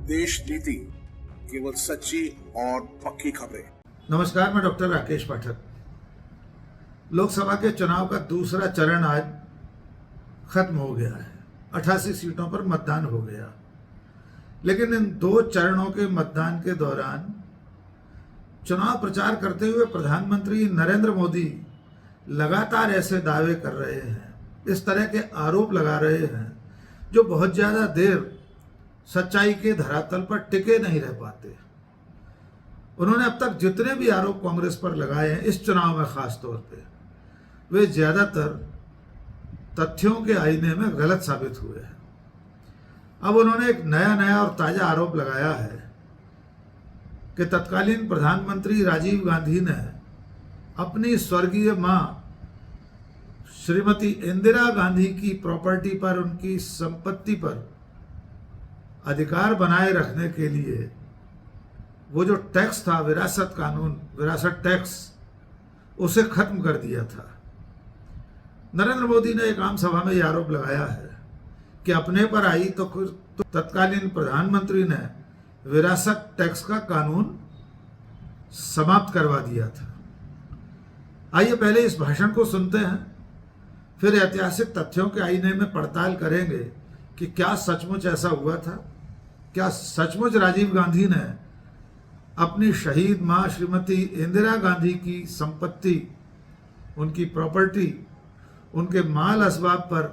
देश नीति, केवल सच्ची और पक्की खबरें। नमस्कार, मैं डॉक्टर राकेश पाठक। लोकसभा के चुनाव का दूसरा चरण आज खत्म हो गया है। 88 सीटों पर मतदान हो गया, लेकिन इन दो चरणों के मतदान के दौरान चुनाव प्रचार करते हुए प्रधानमंत्री नरेंद्र मोदी लगातार ऐसे दावे कर रहे हैं, इस तरह के आरोप लगा रहे हैं जो बहुत ज्यादा देर सच्चाई के धरातल पर टिके नहीं रह पाते। उन्होंने अब तक जितने भी आरोप कांग्रेस पर लगाए हैं, इस चुनाव में खास तौर पे, वे ज्यादातर तथ्यों के आईने में गलत साबित हुए हैं। अब उन्होंने एक नया और ताजा आरोप लगाया है कि तत्कालीन प्रधानमंत्री राजीव गांधी ने अपनी स्वर्गीय मां श्रीमती इंदिरा गांधी की प्रॉपर्टी पर, उनकी संपत्ति पर अधिकार बनाए रखने के लिए वो जो टैक्स था, विरासत कानून, विरासत टैक्स, उसे खत्म कर दिया था। नरेंद्र मोदी ने एक आम सभा में यह आरोप लगाया है कि अपने पर आई तो तत्कालीन प्रधानमंत्री ने विरासत टैक्स का कानून समाप्त करवा दिया था। आइए पहले इस भाषण को सुनते हैं, फिर ऐतिहासिक तथ्यों के आईने में पड़ताल करेंगे कि क्या सचमुच ऐसा हुआ था। क्या सचमुच राजीव गांधी ने अपनी शहीद मां श्रीमती इंदिरा गांधी की संपत्ति, उनकी प्रॉपर्टी, उनके माल असबाब पर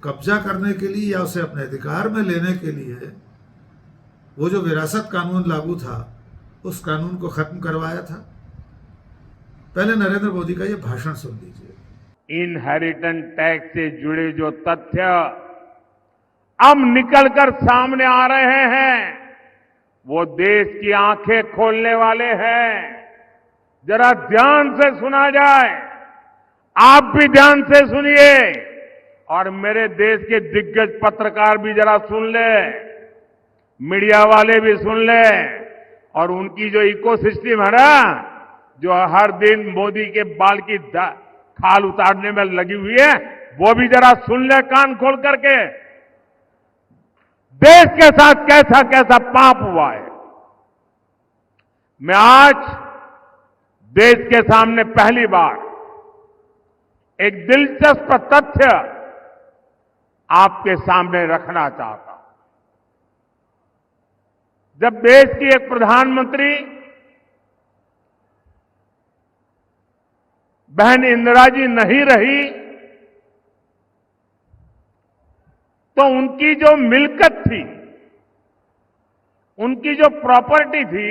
कब्जा करने के लिए या उसे अपने अधिकार में लेने के लिए वो जो विरासत कानून लागू था, उस कानून को खत्म करवाया था? पहले नरेंद्र मोदी का ये भाषण सुन लीजिए। इनहेरिटेंस टैक्स से जुड़े जो तथ्य अब निकलकर सामने आ रहे हैं, वो देश की आंखें खोलने वाले हैं। जरा ध्यान से सुना जाए, आप भी ध्यान से सुनिए और मेरे देश के दिग्गज पत्रकार भी जरा सुन ले, मीडिया वाले भी सुन ले, और उनकी जो इकोसिस्टम है ना, जो हर दिन मोदी के बाल की खाल उतारने में लगी हुई है, वो भी जरा सुन ले कान खोल करके। देश के साथ कैसा कैसा पाप हुआ है। मैं आज देश के सामने पहली बार एक दिलचस्प तथ्य आपके सामने रखना चाहता हूं। जब देश की एक प्रधानमंत्री बहन इंदिरा जी नहीं रही, तो उनकी जो मिल्कत थी, उनकी जो प्रॉपर्टी थी,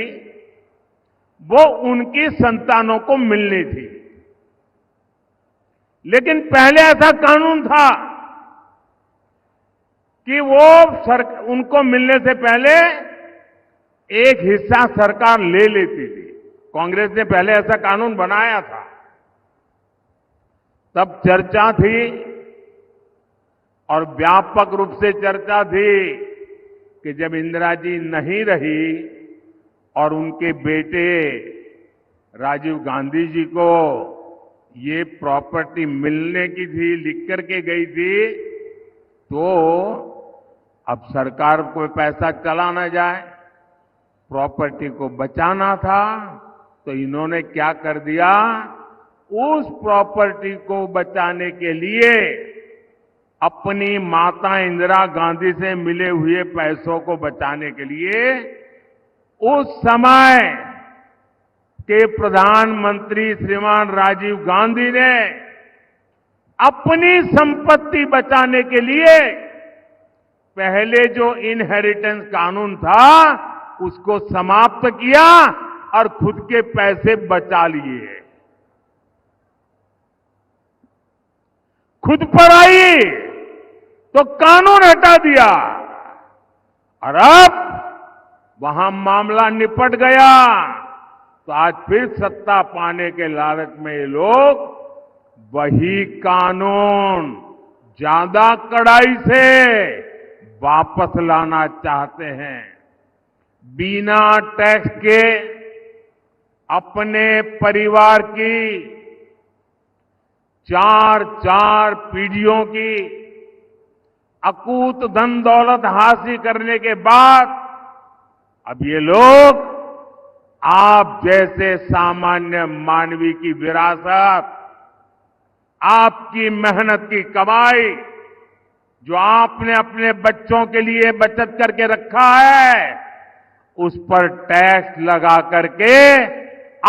वो उनकी संतानों को मिलनी थी। लेकिन पहले ऐसा कानून था कि वो उनको मिलने से पहले एक हिस्सा सरकार ले लेती थी। कांग्रेस ने पहले ऐसा कानून बनाया था। तब चर्चा थी और व्यापक रूप से चर्चा थी कि जब इंदिरा जी नहीं रही और उनके बेटे राजीव गांधी जी को ये प्रॉपर्टी मिलने की थी, लिख करके गई थी, तो अब सरकार को पैसा चला ना जाए, प्रॉपर्टी को बचाना था, तो इन्होंने क्या कर दिया, उस प्रॉपर्टी को बचाने के लिए अपनी माता इंदिरा गांधी से मिले हुए पैसों को बचाने के लिए उस समय के प्रधानमंत्री श्रीमान राजीव गांधी ने अपनी संपत्ति बचाने के लिए पहले जो इनहेरिटेंस कानून था उसको समाप्त किया और खुद के पैसे बचा लिए। खुद पर आई तो कानून हटा दिया और अब वहां मामला निपट गया। तो आज फिर सत्ता पाने के लालच में ये लोग वही कानून ज्यादा कड़ाई से वापस लाना चाहते हैं। बिना टैक्स के अपने परिवार की चार पीढ़ियों की अकूत धन दौलत हासिल करने के बाद अब ये लोग आप जैसे सामान्य मानवी की विरासत, आपकी मेहनत की कमाई, जो आपने अपने बच्चों के लिए बचत करके रखा है, उस पर टैक्स लगा करके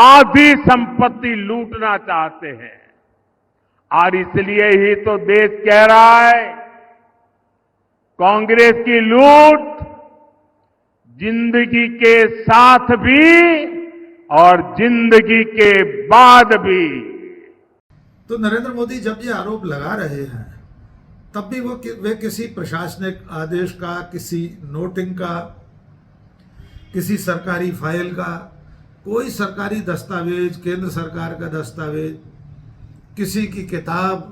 आधी संपत्ति लूटना चाहते हैं। और इसलिए ही तो देश कह रहा है, कांग्रेस की लूट जिंदगी के साथ भी और जिंदगी के बाद भी। तो नरेंद्र मोदी जब ये आरोप लगा रहे हैं, तब भी वे किसी प्रशासनिक आदेश का, किसी नोटिंग का, किसी सरकारी फाइल का, कोई सरकारी दस्तावेज, केंद्र सरकार का दस्तावेज, किसी की किताब,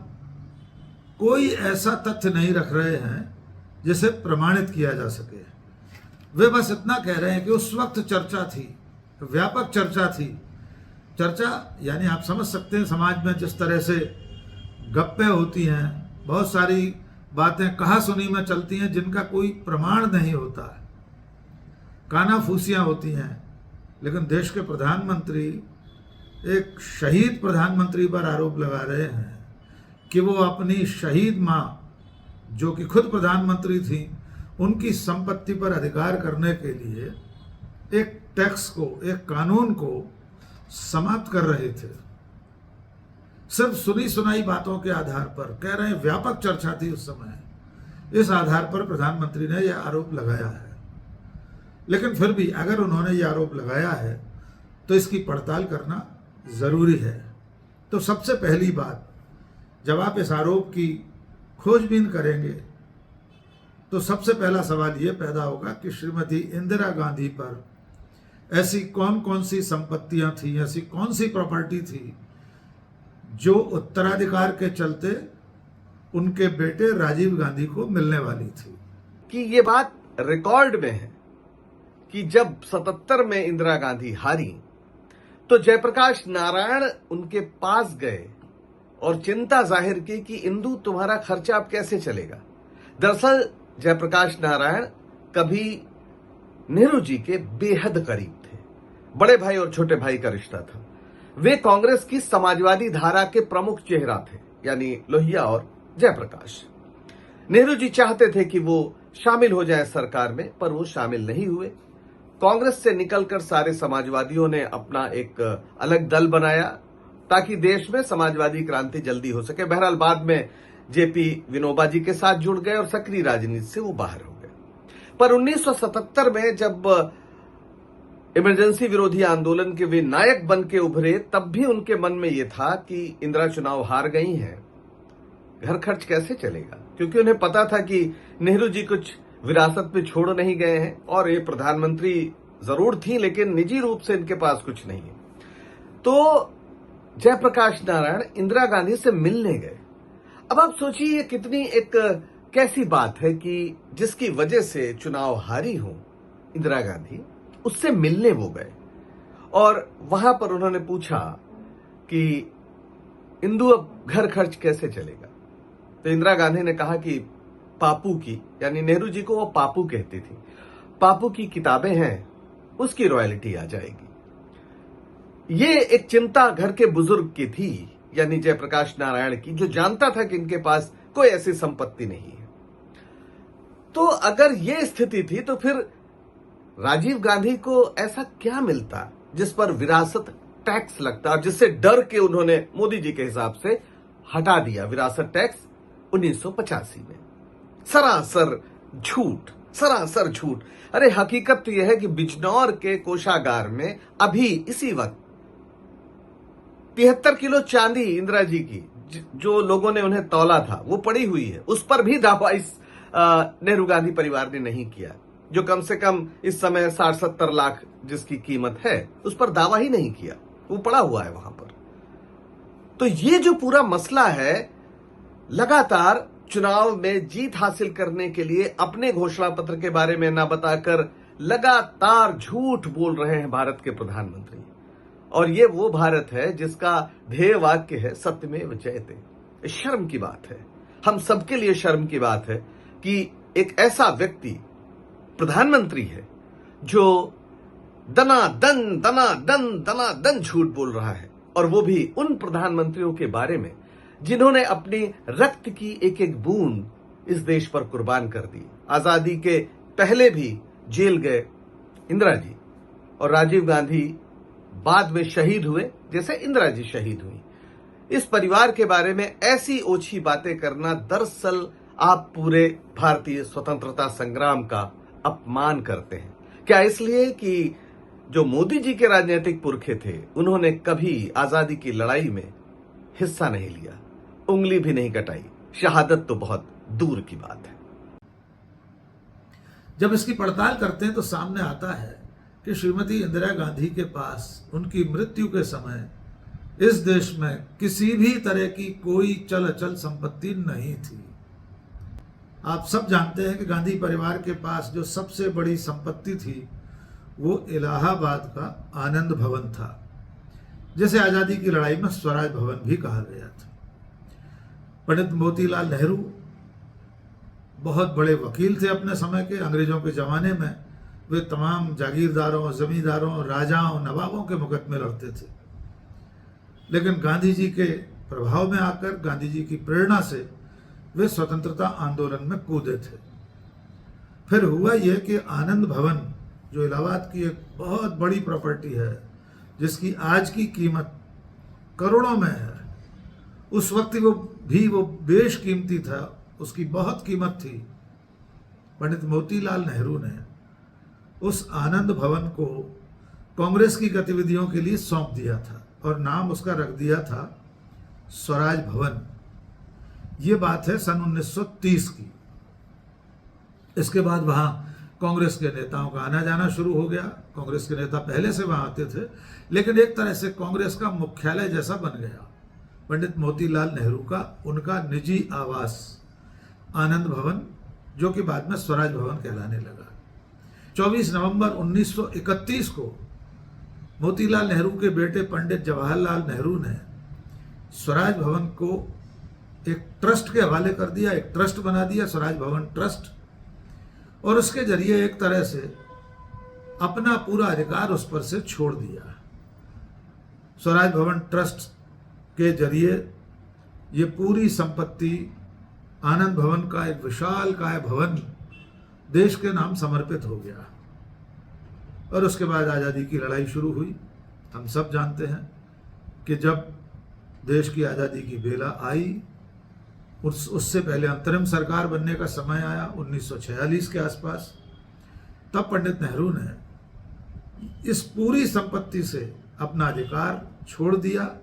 कोई ऐसा तथ्य नहीं रख रहे हैं जिसे प्रमाणित किया जा सके। वे बस इतना कह रहे हैं कि उस वक्त चर्चा थी, व्यापक चर्चा थी। चर्चा यानी आप समझ सकते हैं समाज में जिस तरह से गप्पे होती हैं, बहुत सारी बातें कहा सुनी में चलती हैं जिनका कोई प्रमाण नहीं होता है, कानाफूसियां होती हैं। लेकिन देश के प्रधानमंत्री एक शहीद प्रधानमंत्री पर आरोप लगा रहे हैं कि वो अपनी शहीद मां, जो कि खुद प्रधानमंत्री थी, उनकी संपत्ति पर अधिकार करने के लिए एक टैक्स को, एक कानून को समाप्त कर रहे थे। सिर्फ सुनी सुनाई बातों के आधार पर, कह रहे हैं व्यापक चर्चा थी उस समय, इस आधार पर प्रधानमंत्री ने यह आरोप लगाया है। लेकिन फिर भी अगर उन्होंने यह आरोप लगाया है तो इसकी पड़ताल करना जरूरी है। तो सबसे पहली बात, जब आप इस आरोप की खोजबीन करेंगे तो सबसे पहला सवाल यह पैदा होगा कि श्रीमती इंदिरा गांधी पर ऐसी कौन कौन सी संपत्तियां थी, ऐसी कौन सी प्रॉपर्टी थी जो उत्तराधिकार के चलते उनके बेटे राजीव गांधी को मिलने वाली थी। कि ये बात रिकॉर्ड में है कि जब 77 में इंदिरा गांधी हारी तो जयप्रकाश नारायण उनके पास गए और चिंता जाहिर की कि इंदु तुम्हारा खर्चा अब कैसे चलेगा। दरअसल जयप्रकाश नारायण कभी नेहरू जी के बेहद करीब थे, बड़े भाई और छोटे भाई का रिश्ता था। वे कांग्रेस की समाजवादी धारा के प्रमुख चेहरा थे, यानी लोहिया और जयप्रकाश। नेहरू जी चाहते थे कि वो शामिल हो जाए सरकार में, पर वो शामिल नहीं हुए। कांग्रेस से निकलकर सारे समाजवादियों ने अपना एक अलग दल बनाया ताकि देश में समाजवादी क्रांति जल्दी हो सके। बहरहाल बाद में जेपी विनोबा जी के साथ जुड़ गए और सक्रिय राजनीति से वो बाहर हो गए। पर 1977 में जब इमरजेंसी विरोधी आंदोलन के वे नायक बन के उभरे, तब भी उनके मन में यह था कि इंदिरा चुनाव हार गई हैं, घर खर्च कैसे चलेगा। क्योंकि उन्हें पता था कि नेहरू जी कुछ विरासत में छोड़ नहीं गए हैं और ये प्रधानमंत्री जरूर थी लेकिन निजी रूप से इनके पास कुछ नहीं है। तो जयप्रकाश नारायण इंदिरा गांधी से मिलने गए। अब आप सोचिए ये कितनी एक कैसी बात है कि जिसकी वजह से चुनाव हारी हो इंदिरा गांधी, उससे मिलने वो गए और वहां पर उन्होंने पूछा कि इंदु अब घर खर्च कैसे चलेगा। तो इंदिरा गांधी ने कहा कि पापू की, यानी नेहरू जी को वो पापू कहती थी, पापू की किताबें हैं, उसकी रॉयल्टी आ जाएगी। ये एक चिंता घर के बुजुर्ग की थी, यानी जयप्रकाश नारायण की, जो जानता था कि इनके पास कोई ऐसी संपत्ति नहीं है। तो अगर ये स्थिति थी तो फिर राजीव गांधी को ऐसा क्या मिलता जिस पर विरासत टैक्स लगता और जिससे डर के उन्होंने मोदी जी के हिसाब से हटा दिया विरासत टैक्स 1985 में। सरासर झूठ, सरासर झूठ। अरे हकीकत तो यह है कि बिजनौर के कोषागार में अभी इसी वक्त 73 किलो चांदी इंदिरा जी की, जो लोगों ने उन्हें तौला था, वो पड़ी हुई है। उस पर भी दावा इस नेहरू गांधी परिवार ने नहीं किया, जो कम से कम इस समय 60-70 लाख जिसकी कीमत है, उस पर दावा ही नहीं किया, वो पड़ा हुआ है वहां पर। तो ये जो पूरा मसला है, लगातार चुनाव में जीत हासिल करने के लिए अपने घोषणा पत्र के बारे में न बताकर लगातार झूठ बोल रहे हैं भारत के प्रधानमंत्री। और ये वो भारत है जिसका ध्येय वाक्य है सत्यमेव जयते। शर्म की बात है, हम सबके लिए शर्म की बात है कि एक ऐसा व्यक्ति प्रधानमंत्री है जो दनादन झूठ बोल रहा है, और वो भी उन प्रधानमंत्रियों के बारे में जिन्होंने अपनी रक्त की एक एक बूंद इस देश पर कुर्बान कर दी। आजादी के पहले भी जेल गए इंदिरा जी, और राजीव गांधी बाद में शहीद हुए जैसे इंदिरा जी शहीद हुई। इस परिवार के बारे में ऐसी ओछी बातें करना दरअसल आप पूरे भारतीय स्वतंत्रता संग्राम का अपमान करते हैं। क्या इसलिए कि जो मोदी जी के राजनीतिक पुरखे थे, उन्होंने कभी आजादी की लड़ाई में हिस्सा नहीं लिया, उंगली भी नहीं कटाई, शहादत तो बहुत दूर की बात है। जब इसकी पड़ताल करते हैं तो सामने आता है कि श्रीमती इंदिरा गांधी के पास उनकी मृत्यु के समय इस देश में किसी भी तरह की कोई चल अचल संपत्ति नहीं थी। आप सब जानते हैं कि गांधी परिवार के पास जो सबसे बड़ी संपत्ति थी वो इलाहाबाद का आनंद भवन था, जिसे आजादी की लड़ाई में स्वराज भवन भी कहा गया था। पंडित मोतीलाल नेहरू बहुत बड़े वकील थे अपने समय के। अंग्रेजों के जमाने में वे तमाम जागीरदारों, जमींदारों, राजाओं, नवाबों के मुकदमे लड़ते थे, लेकिन गांधी जी के प्रभाव में आकर, गांधी जी की प्रेरणा से वे स्वतंत्रता आंदोलन में कूदे थे। फिर हुआ यह कि आनंद भवन जो इलाहाबाद की एक बहुत बड़ी प्रॉपर्टी है, जिसकी आज की कीमत करोड़ों में है, उस वक्त वो बेशकीमती था, उसकी बहुत कीमत थी। पंडित मोतीलाल नेहरू ने उस आनंद भवन को कांग्रेस की गतिविधियों के लिए सौंप दिया था और नाम उसका रख दिया था स्वराज भवन। ये बात है सन 1930 की। इसके बाद वहाँ कांग्रेस के नेताओं का आना जाना शुरू हो गया। कांग्रेस के नेता पहले से वहाँ आते थे, लेकिन एक तरह से कांग्रेस का मुख्यालय जैसा बन गया। पंडित मोतीलाल नेहरू का उनका निजी आवास आनंद भवन, जो कि बाद में स्वराज भवन कहलाने लगा। 24 नवंबर 1931 को मोतीलाल नेहरू के बेटे पंडित जवाहरलाल नेहरू ने स्वराज भवन को एक ट्रस्ट के हवाले कर दिया, एक ट्रस्ट बना दिया, स्वराज भवन ट्रस्ट, और उसके जरिए एक तरह से अपना पूरा अधिकार उस पर से छोड़ दिया। स्वराज भवन ट्रस्ट के जरिए ये पूरी संपत्ति, आनंद भवन का एक विशाल काय भवन देश के नाम समर्पित हो गया। और उसके बाद आज़ादी की लड़ाई शुरू हुई। हम सब जानते हैं कि जब देश की आज़ादी की बेला आई, उससे पहले अंतरिम सरकार बनने का समय आया 1946 के आसपास, तब पंडित नेहरू ने इस पूरी संपत्ति से अपना अधिकार छोड़ दिया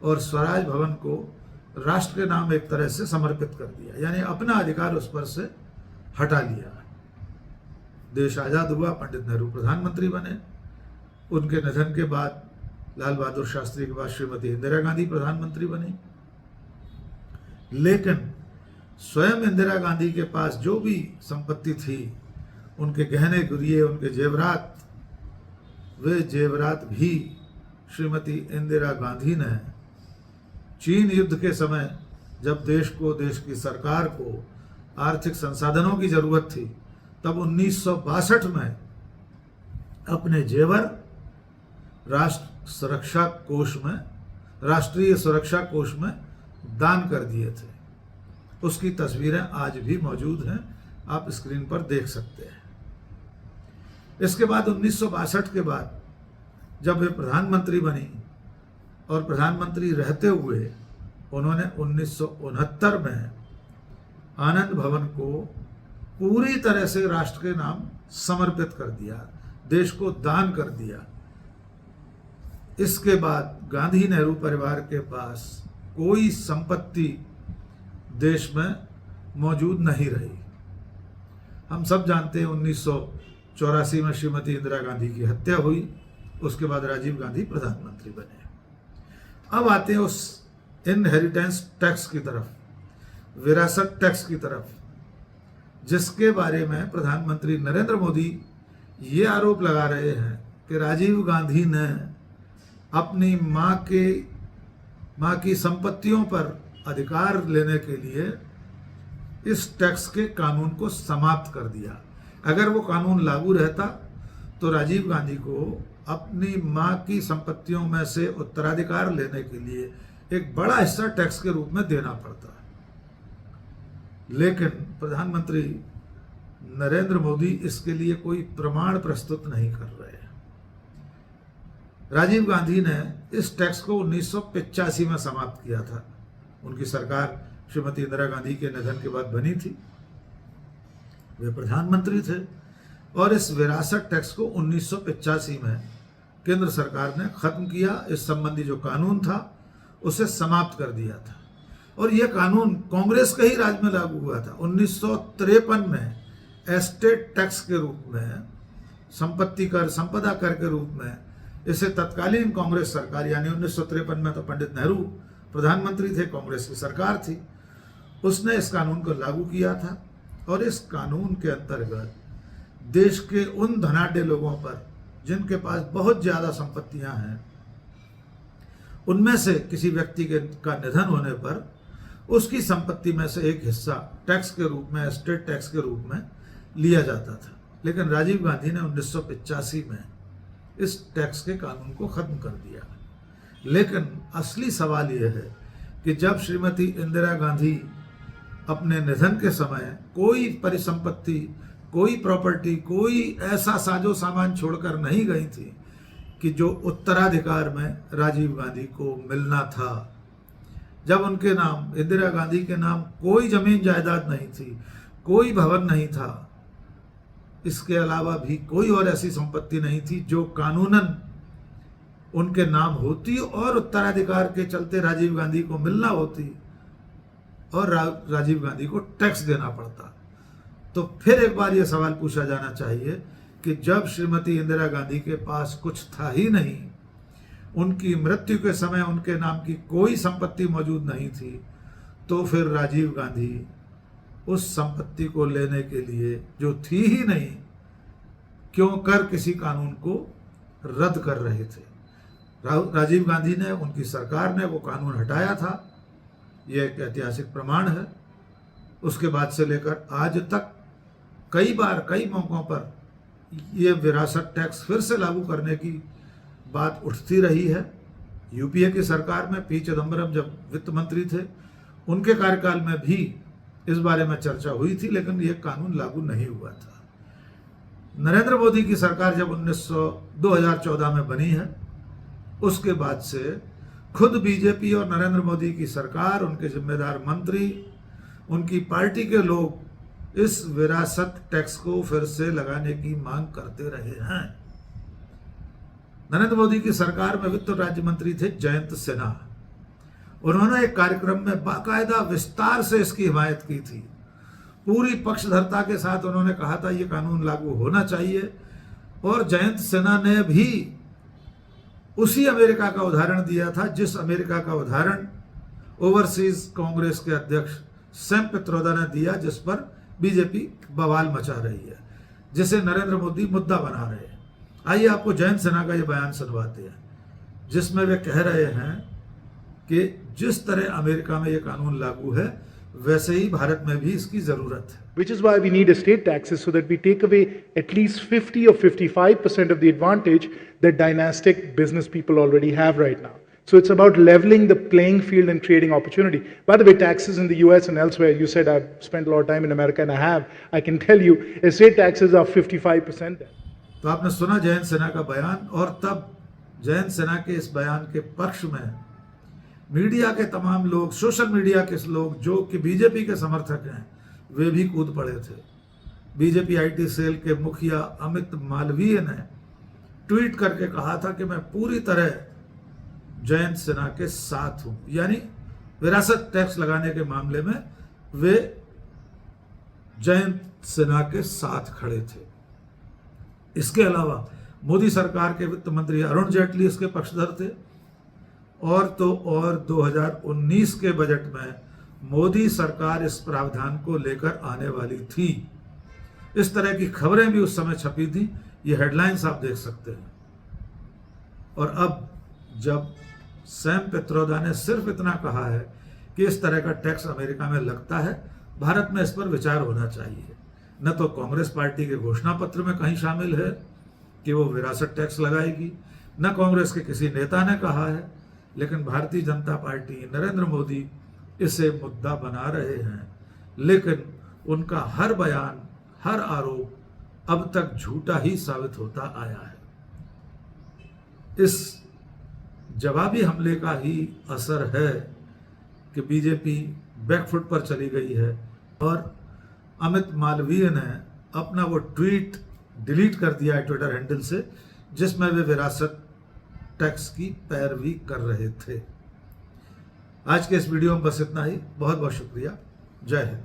और स्वराज भवन को राष्ट्र के नाम एक तरह से समर्पित कर दिया, यानी अपना अधिकार उस पर से हटा लिया। देश आज़ाद हुआ, पंडित नेहरू प्रधानमंत्री बने। उनके निधन के बाद लाल बहादुर शास्त्री के बाद श्रीमती इंदिरा गांधी प्रधानमंत्री बनी। लेकिन स्वयं इंदिरा गांधी के पास जो भी संपत्ति थी, उनके गहने गुरिये, उनके जेवरात, वे जेवरात भी श्रीमती इंदिरा गांधी ने चीन युद्ध के समय, जब देश की सरकार को आर्थिक संसाधनों की जरूरत थी, तब 1962 में अपने जेवर राष्ट्रीय सुरक्षा कोष में दान कर दिए थे। उसकी तस्वीरें आज भी मौजूद हैं, आप स्क्रीन पर देख सकते हैं। इसके बाद 1962 के बाद जब वे प्रधानमंत्री बनी, और प्रधानमंत्री रहते हुए उन्होंने 1969 में आनंद भवन को पूरी तरह से राष्ट्र के नाम समर्पित कर दिया, देश को दान कर दिया। इसके बाद गांधी नेहरू परिवार के पास कोई संपत्ति देश में मौजूद नहीं रही। हम सब जानते हैं 1984 में श्रीमती इंदिरा गांधी की हत्या हुई, उसके बाद राजीव गांधी प्रधानमंत्री बने। अब आते हैं उस इनहेरिटेंस टैक्स की तरफ, विरासत टैक्स की तरफ, जिसके बारे में प्रधानमंत्री नरेंद्र मोदी ये आरोप लगा रहे हैं कि राजीव गांधी ने अपनी मां की संपत्तियों पर अधिकार लेने के लिए इस टैक्स के कानून को समाप्त कर दिया। अगर वो कानून लागू रहता तो राजीव गांधी को अपनी मां की संपत्तियों में से उत्तराधिकार लेने के लिए एक बड़ा हिस्सा टैक्स के रूप में देना पड़ता है। लेकिन प्रधानमंत्री नरेंद्र मोदी इसके लिए कोई प्रमाण प्रस्तुत नहीं कर रहे हैं। राजीव गांधी ने इस टैक्स को 1985 में समाप्त किया था। उनकी सरकार श्रीमती इंदिरा गांधी के निधन के बाद बनी थी, वे प्रधानमंत्री थे, और इस विरासत टैक्स को 1985 में केंद्र सरकार ने खत्म किया। इस संबंधी जो कानून था उसे समाप्त कर दिया था, और यह कानून कांग्रेस के ही राज में लागू हुआ था। 1953 में एस्टेट टैक्स के रूप में, संपत्ति कर, संपदा कर के रूप में इसे तत्कालीन कांग्रेस सरकार, यानी 1953 में तो पंडित नेहरू प्रधानमंत्री थे, कांग्रेस की सरकार थी, उसने इस कानून को लागू किया था। और इस कानून के अंतर्गत देश के उन धनाढ्य लोगों पर जिनके पास बहुत ज्यादा संपत्तियां हैं, उनमें से किसी व्यक्ति का निधन होने पर उसकी संपत्ति में से एक हिस्सा टैक्स के रूप में, एस्टेट टैक्स के रूप में लिया जाता था। लेकिन राजीव गांधी ने 1985 में इस टैक्स के कानून को खत्म कर दिया। लेकिन असली सवाल यह है कि जब श्रीमती इंदिरा गांधी अपने निधन के समय कोई परिसंपत्ति, कोई प्रॉपर्टी, कोई ऐसा साजो सामान छोड़कर नहीं गई थी कि जो उत्तराधिकार में राजीव गांधी को मिलना था। जब उनके नाम, इंदिरा गांधी के नाम, कोई जमीन जायदाद नहीं थी, कोई भवन नहीं था, इसके अलावा भी कोई और ऐसी संपत्ति नहीं थी जो कानूनन उनके नाम होती और उत्तराधिकार के चलते राजीव गांधी को मिलना होती, और राजीव गांधी को टैक्स देना पड़ता। तो फिर एक बार यह सवाल पूछा जाना चाहिए कि जब श्रीमती इंदिरा गांधी के पास कुछ था ही नहीं, उनकी मृत्यु के समय उनके नाम की कोई संपत्ति मौजूद नहीं थी, तो फिर राजीव गांधी उस संपत्ति को लेने के लिए, जो थी ही नहीं, क्यों कर किसी कानून को रद्द कर रहे थे। राजीव गांधी ने, उनकी सरकार ने वो कानून हटाया था, यह एक ऐतिहासिक प्रमाण है। उसके बाद से लेकर आज तक कई बार, कई मौकों पर यह विरासत टैक्स फिर से लागू करने की बात उठती रही है। यूपीए की सरकार में पी चिदम्बरम जब वित्त मंत्री थे, उनके कार्यकाल में भी इस बारे में चर्चा हुई थी, लेकिन यह कानून लागू नहीं हुआ था। नरेंद्र मोदी की सरकार जब 2014 में बनी है, उसके बाद से खुद बीजेपी और नरेंद्र मोदी की सरकार, उनके जिम्मेदार मंत्री, उनकी पार्टी के लोग इस विरासत टैक्स को फिर से लगाने की मांग करते रहे हैं। नरेंद्र मोदी की सरकार में वित्त राज्य मंत्री थे जयंत सिन्हा। उन्होंने एक कार्यक्रम में बाकायदा विस्तार से इसकी हिमायत की थी। पूरी पक्षधरता के साथ उन्होंने कहा था यह कानून लागू होना चाहिए, और जयंत सिन्हा ने भी उसी अमेरिका का उदाहरण दिया था जिस अमेरिका का उदाहरण ओवरसीज कांग्रेस के अध्यक्ष सैम पित्रोदा ने दिया, जिस पर बीजेपी बवाल मचा रही है, जिसे नरेंद्र मोदी मुद्दा बना रहे हैं। आइए आपको जयंत सिन्हा का यह बयान सुनवाते हैं, जिसमें वे कह रहे हैं कि जिस तरह अमेरिका में यह कानून लागू है, वैसे ही भारत में भी इसकी जरूरत है। Which is why we need estate taxes, so that we take away at least 50 or 55% of the advantage that dynastic business people already have right now. So it's about leveling the playing field and creating opportunity. By the way, taxes in the US and elsewhere, you said I've spent a lot of time in America, and I have. I can tell you, estate taxes are 55% there. तो आपने सुना जयंत सिन्हा का बयान, और तब जयंत सिन्हा के इस बयान के पक्ष में मीडिया के तमाम लोग, सोशल मीडिया के लोग जो कि बीजेपी के समर्थक हैं, वे भी कूद पड़े थे। बीजेपी आईटी सेल के मुखिया अमित मालवीय ने ट्वीट करके कहा था कि मैं पूरी तरह जयंत सिन्हा के साथ हूं, यानी विरासत टैक्स लगाने के मामले में वे जयंत सिन्हा के साथ खड़े थे। इसके अलावा मोदी सरकार के वित्त मंत्री अरुण जेटली इसके पक्षधर थे, और तो और 2019 के बजट में मोदी सरकार इस प्रावधान को लेकर आने वाली थी। इस तरह की खबरें भी उस समय छपी थी, ये हेडलाइंस आप देख सकते हैं। और अब जब सैम पित्रोदा ने सिर्फ इतना कहा है कि इस तरह का टैक्स अमेरिका में लगता है, भारत में इस पर विचार होना चाहिए। न तो कांग्रेस पार्टी के घोषणा पत्र में कहीं शामिल है, कि वो विरासत टैक्स लगाएगी, न कांग्रेस के किसी नेता ने कहा है, लेकिन भारतीय जनता पार्टी, नरेंद्र मोदी इसे मुद्दा बना रहे हैं। लेकिन उनका हर बयान, हर आरोप अब तक झूठा ही साबित होता आया है। इस जवाबी हमले का ही असर है कि बीजेपी बैकफुट पर चली गई है और अमित मालवीय ने अपना वो ट्वीट डिलीट कर दिया है ट्विटर हैंडल से, जिसमें वे विरासत टैक्स की पैरवी कर रहे थे। आज के इस वीडियो में बस इतना ही। बहुत बहुत शुक्रिया। जय हिंद।